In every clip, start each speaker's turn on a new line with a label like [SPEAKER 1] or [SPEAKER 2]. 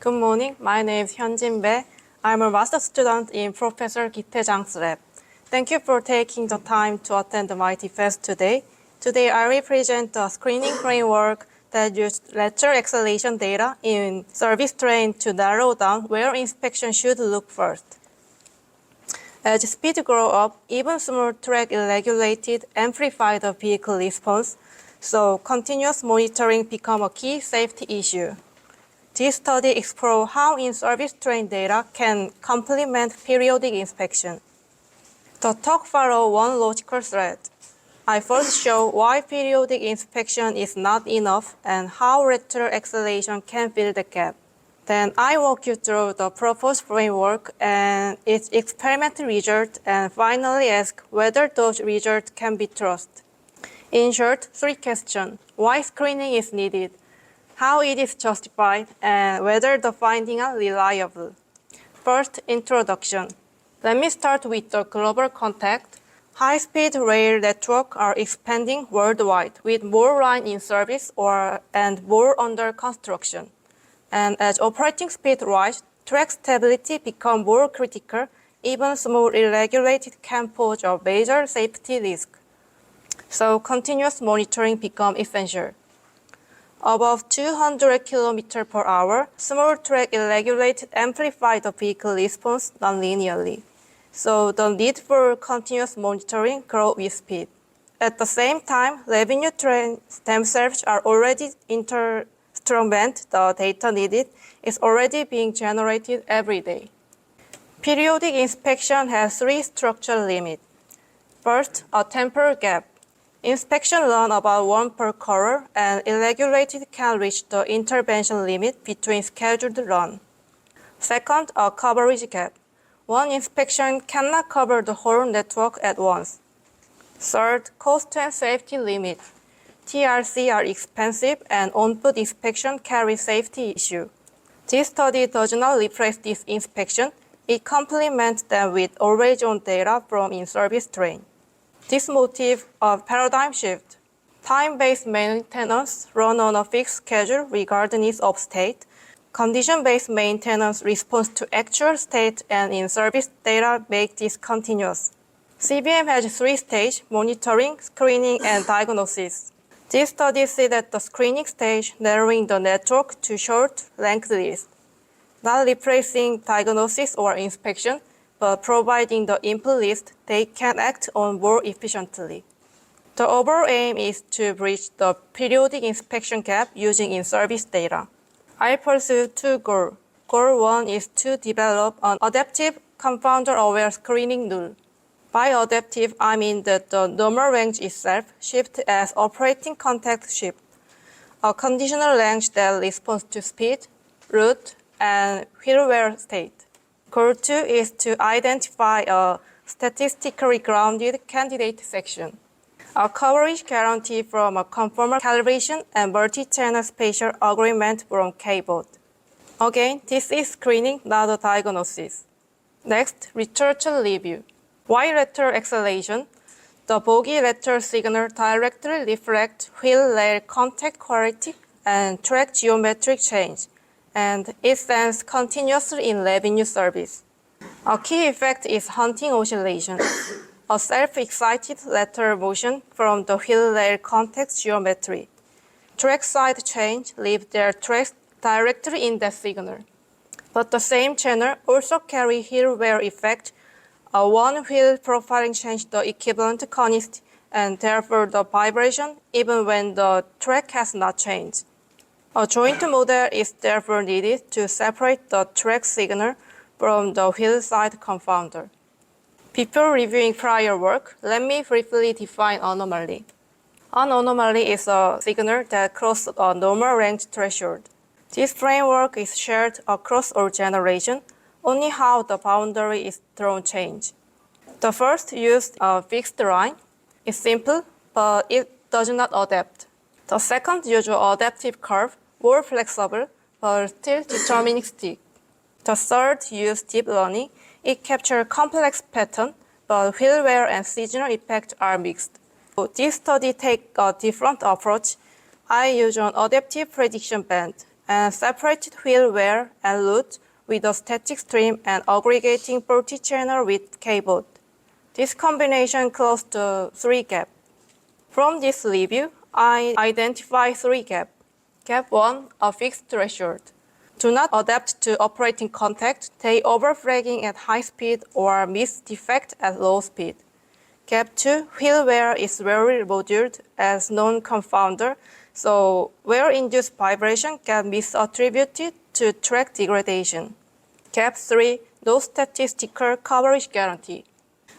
[SPEAKER 1] Good morning. My name is Hyeonjin. I'm a master student in Professor KTX's lab. Thank you for taking the time to attend my TFES today. Today, I will present a screening framework that used lateral acceleration data in service train to narrow down where inspection should look first. As speed grows up, even small track is regulated, amplify the vehicle response, so continuous monitoring becomes a key safety issue. This study explores how in-service train data can complement periodic inspection. The talk follows one logical thread. I first show why periodic inspection is not enough and how lateral acceleration can fill the gap. Then I walk you through the proposed framework and its experimental results, and finally ask whether those results can be trusted. In short, 3 questions: why screening is needed, how it is justified, and whether the findings are reliable. First, introduction. Let me start with the global context. High-speed rail networks are expanding worldwide with more lines in service and more under construction. And as operating speed rises, track stability becomes more critical. Even small irregularities can pose a major safety risk. So continuous monitoring becomes essential. Above 200 km per hour, small track irregularities amplify the vehicle response non-linearly. So the need for continuous monitoring grows with speed. At the same time, revenue trains themselves are already instrument. The data needed is already being generated every day. Periodic inspection has 3 structural limits. First, a temporal gap. Inspection runs about 1 per quarter, and irregularities can reach the intervention limit between scheduled runs. Second, a coverage gap. One inspection cannot cover the whole network at once. Third, cost and safety limits. TRC are expensive, and on-foot inspection carries safety issues. This study does not replace this inspection. It complements them with always-on data from in-service train. This motive of paradigm shift. Time-based maintenance run on a fixed schedule regardless of state. Condition-based maintenance responds to actual state, and in-service data make this continuous. CBM has 3 stages: monitoring, screening, and diagnosis. This study sees at the screening stage, narrowing the network to short, linked lists, not replacing diagnosis or inspection, but providing the input list they can act on more efficiently. The overall aim is to bridge the periodic inspection gap using in-service data. I pursue 2 goals. Goal 1 is to develop an adaptive confounder-aware screening rule. By adaptive, I mean that the normal range itself shifts as operating context shifts, a conditional range that responds to speed, route, and wheel-wear state. Goal 2 is to identify a statistically grounded candidate section, a coverage guarantee from a conformal calibration and multi-channel spatial agreement from K-board. Again, this is screening, not a diagnosis. Next, literature review. Why lateral acceleration? The bogie lateral signal directly reflects wheel rail contact quality and track geometric change, and it sends continuously in revenue service. A key effect is hunting oscillation, a self-excited lateral motion from the wheel rail contact geometry. Track side change leave their tracks directly in that signal. But the same channel also carry heel wear effect. A one-wheel profiling changes the equivalent conic and therefore the vibration even when the track has not changed. A joint model is therefore needed to separate the track signal from the wheel side confounder. Before reviewing prior work, let me briefly define anomaly. An anomaly is a signal that crosses a normal range threshold. This framework is shared across all generations. Only how the boundary is drawn change. The first used a fixed line. It's simple, but it does not adapt. The second uses an adaptive curve, more flexible, but still deterministic. The third used deep learning. It captures complex patterns, but wheel wear and seasonal effects are mixed. This study takes a different approach. I use an adaptive prediction band. and separated wheel wear and load with a static stream and aggregating voltage channel with K-baud. This combination closed the 3 gap. From this review, I identify 3 gaps. Gap 1, a fixed threshold. Do not adapt to operating contact, they overflagging at high speed or miss defect at low speed. Gap 2, wheel wear is very moduled as non-confounder, so wear-induced vibration can be misattributed to track degradation. Gap 3, no statistical coverage guarantee.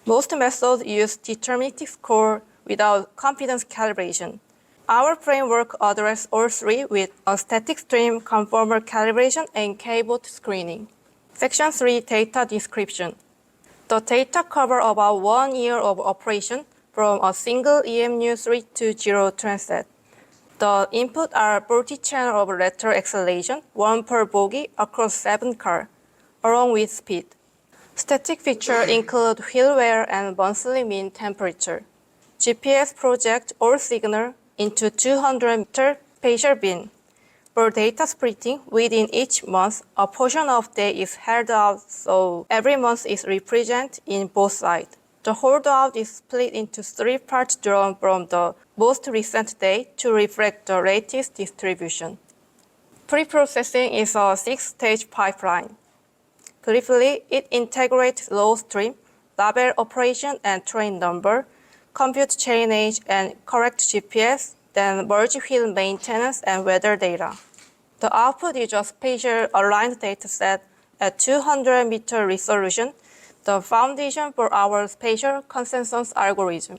[SPEAKER 1] Most methods use deterministic score without confidence calibration. Our framework addresses all 3 with a static stream, conformer calibration, and K-baud screening. Section 3, data description. The data cover about 1 year of operation from a single EMU-320 trainset. The input are voltage channel of lateral acceleration, 1 per bogie across 7 cars, along with speed. Static features include wheel wear and monthly mean temperature. GPS project all signal into 200-meter spatial bin. For data splitting, within each month, a portion of day is held out, so every month is represented in both sides. The holdout is split into 3 parts drawn from the most recent day to reflect the latest distribution. Pre-processing is a 6-stage pipeline. Briefly, it integrates load stream, label operation and train number, compute chain age and correct GPS, then merge wheel maintenance and weather data. The output is a spatial aligned dataset at 200-meter resolution, the foundation for our spatial consensus algorithm.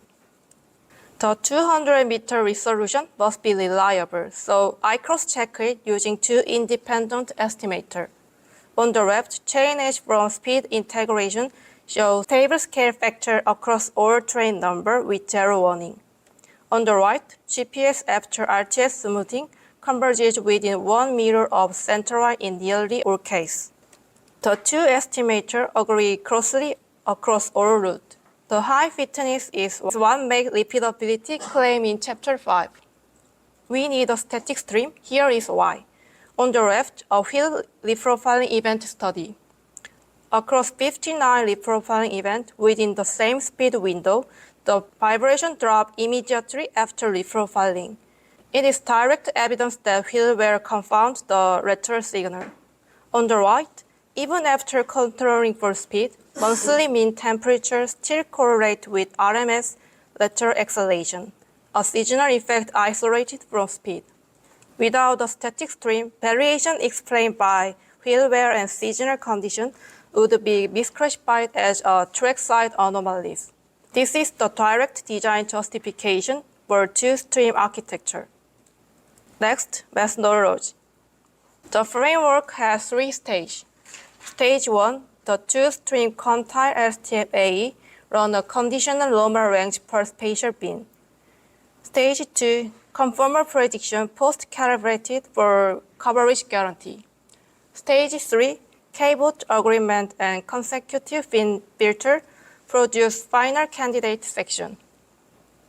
[SPEAKER 1] The 200-meter resolution must be reliable, so I cross-check it using 2 independent estimators. On the left, chain age from speed integration shows stable scale factor across all train number with 0 warning. On the right, GPS after RTS smoothing converges within 1 meter of center line in nearly all cases. The 2 estimators agree closely across all routes. The high fitness is 1 meg repeatability claim in Chapter 5. We need a static stream. Here is why. On the left, a wheel reprofiling event study. Across 59 reprofiling events within the same speed window, the vibration dropped immediately after reprofiling. It is direct evidence that wheel wear confounds the lateral signal. On the right, even after controlling for speed, monthly mean temperature still correlate with RMS lateral acceleration, a seasonal effect isolated from speed. Without a static stream, variation explained by wheel wear and seasonal condition would be misclassified as a trackside anomalies. This is the direct design justification for two-stream architecture. Next, methodology. The framework has 3 stages. Stage 1, the Two-Stream Quantile LSTM-AE run a conditional normal range per spatial bin. Stage 2, conformal prediction post-calibrated for coverage guarantee. Stage 3, K-baud agreement and consecutive bin filter produce final candidate section.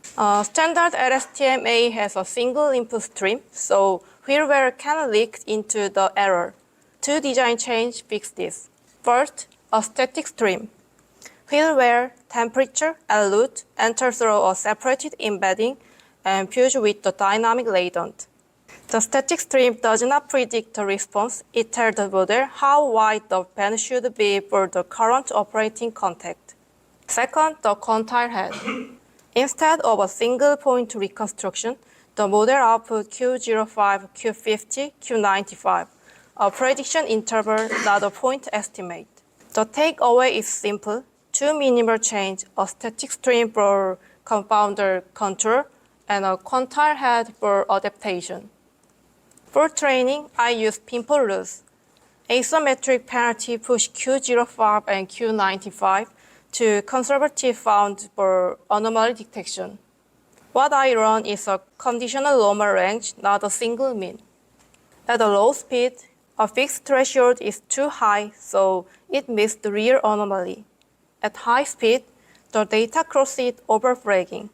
[SPEAKER 1] Standard LSTM-AE has a single input stream, so wheel wear can leak into the error. 2 design changes fix this. First, a static stream. Wheel wear, temperature, and load enter through a separated embedding and fuse with the dynamic latent. The static stream does not predict the response. It tells the model how wide the band should be for the current operating contact. Second, the quantile head. Instead of a single point reconstruction, the model output Q05, Q50, Q95, a prediction interval, not a point estimate. The takeaway is simple: 2 minimal change, a static stream for confounder control, and a quantile head for adaptation. For training, I use pinball rules. Asymmetric penalty push Q05 and Q95 to conservative found for anomaly detection. What I run is a conditional normal range, not a single mean. At a low speed, a fixed threshold is too high, so it missed the real anomaly. At high speed, the data crosses overflagging.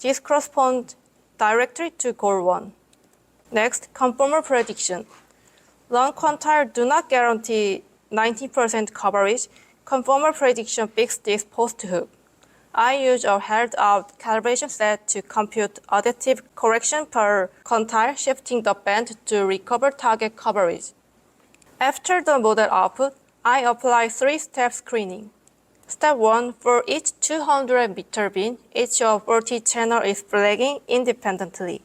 [SPEAKER 1] This corresponds directly to goal 1. Next, conformal prediction. Long quantile do not guarantee 90% coverage. Conformer prediction fix this post-hook. I use a held-out calibration set to compute additive correction per quantile, shifting the band to recover target coverage. After the model output, I apply 3-step screening. Step 1. For each 200-meter bin, each of 40 channel is flagging independently.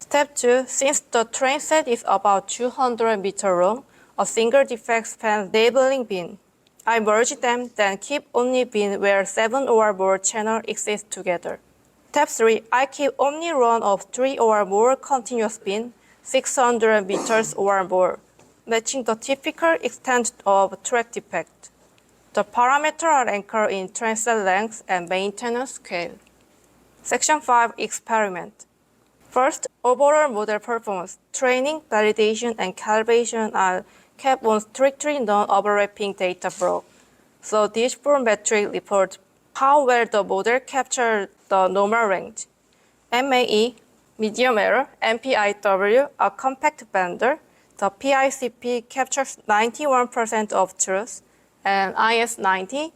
[SPEAKER 1] Step 2. Since the train set is about 200 meters long, a single defect span labeling bin. I merge them, then keep only bin where 7 or more channels exist together. Step 3. I keep only run of 3 or more continuous bin, 600 meters or more, matching the typical extent of track defect. The parameters are anchored in train set length and maintenance scale. Section 5. Experiment. First, overall model performance, training, validation, and calibration are kept on strictly non-overlapping data flow. So these four metrics report how well the model captured the normal range. MAE, medium error, MPIW, a compact bender, the PICP captures 91% of truth, and IS90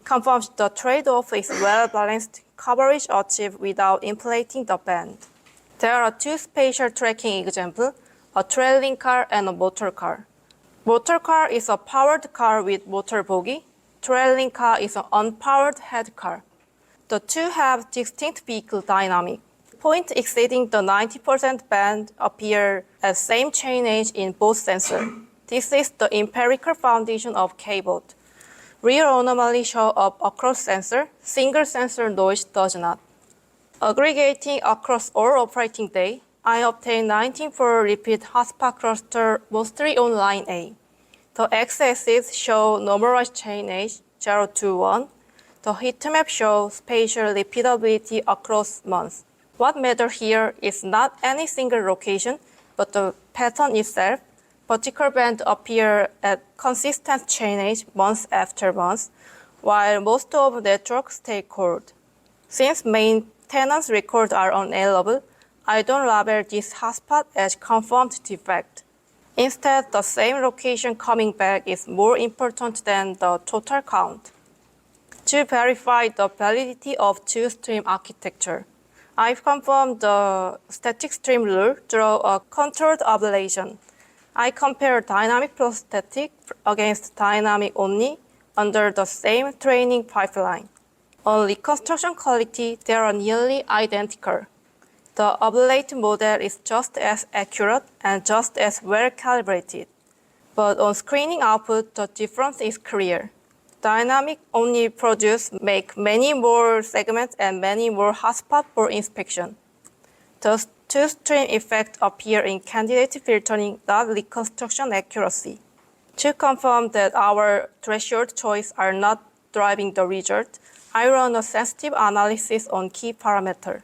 [SPEAKER 1] confirms the trade-off is well-balanced coverage achieved without inflating the band. There are two spatial tracking examples, a trailing car and a motor car. Motor car is a powered car with motor bogie. Trailing car is an unpowered head car. The two have distinct vehicle dynamics. Points exceeding the 90% band appear as same chain age in both sensors. This is the empirical foundation of K-bot. Real anomaly show up across sensor, single sensor noise does not. Aggregating across all operating day, I obtained 19 for repeat hotspot cluster mostly on line A. The x-axis show normalized chain age 0 to 1. The heat map shows spatial repeatability across months. What matters here is not any single location, but the pattern itself. Vertical bands appear at consistent chain age month after month, while most of networks stay cold. Since maintenance records are on A level, I don't label this hotspot as confirmed defect. Instead, the same location coming back is more important than the total count. To verify the validity of two-stream architecture, I've confirmed the static stream rule through a controlled ablation. I compare dynamic plus static against dynamic only under the same training pipeline. On reconstruction quality, they are nearly identical. The ablated model is just as accurate and just as well calibrated. But on screening output, the difference is clear. Dynamic only produce make many more segments and many more hotspots for inspection. The two-stream effect appear in candidate filtering, not reconstruction accuracy. To confirm that our threshold choice are not driving the result, I run a sensitive analysis on key parameter.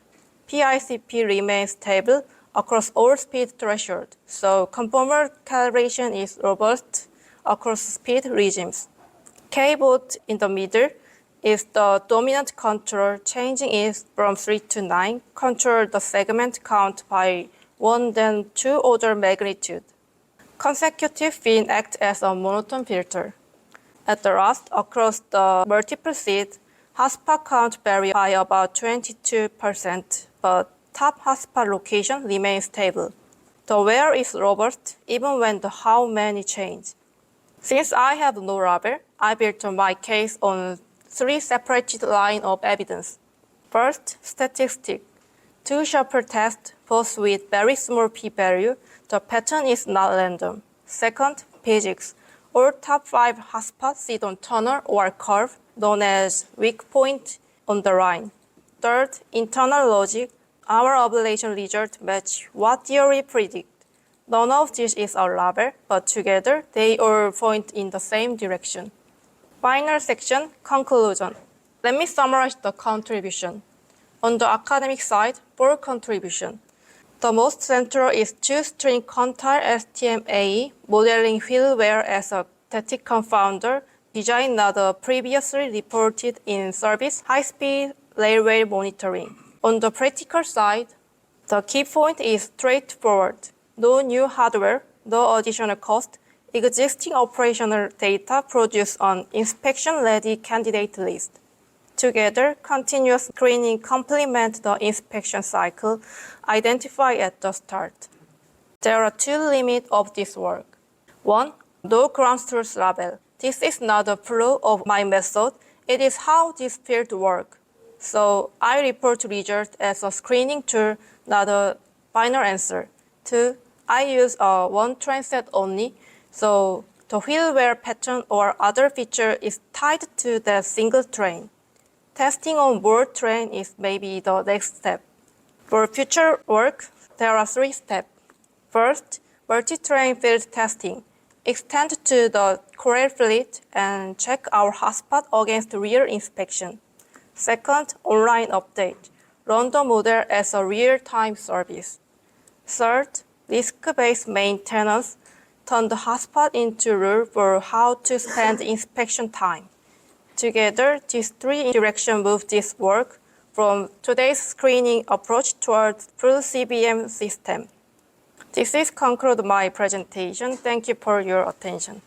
[SPEAKER 1] PICP remains stable across all speed thresholds, so conformer calibration is robust across speed regimes. K-bot in the middle is the dominant control, changing it from 3 to 9, control the segment count by 1 then 2 order magnitude. Consecutive bin act as a monotone filter. At the last, across the multiple seeds, hotspot count vary by about 22%, but top hotspot location remains stable. The where is robust even when the how many change. Since I have no label, I built my case on 3 separated lines of evidence. First, statistic. 2 shuffle tests, both with very small p-value. The pattern is not random. Second, physics. All top 5 hotspots sit on tunnel or curve, known as weak point on the line. Third, internal logic. Our ablation results match what theory predict. None of this is a label, but together they all point in the same direction. Final section, conclusion. Let me summarize the contribution. On the academic side, 4 contributions. The most central is Two-Stream Quantile LSTM-AE, modeling wheel wear as a static confounder, designed not previously reported in service high-speed railway monitoring. On the practical side, the key point is straightforward. No new hardware, no additional cost, existing operational data produced on inspection-ready candidate list. Together, continuous screening complement the inspection cycle identified at the start. There are two limits of this work. 1. No ground truth label. This is not a flaw of my method, it is how this field works. So I report results as a screening tool, not a final answer. 2. I use one train set only, so the wheel wear pattern or other feature is tied to that single train. Testing on more train is maybe the next step. For future work, there are 3 steps. First, multi-train field testing. Extend to the KORAIL fleet and check our hotspot against real inspection. Second, online update. Run the model as a real-time service. Third, risk-based maintenance. Turn the hotspot into rule for how to spend inspection time. Together, these 3 directions move this work from today's screening approach towards full CBM system. This is conclude my presentation. Thank you for your attention.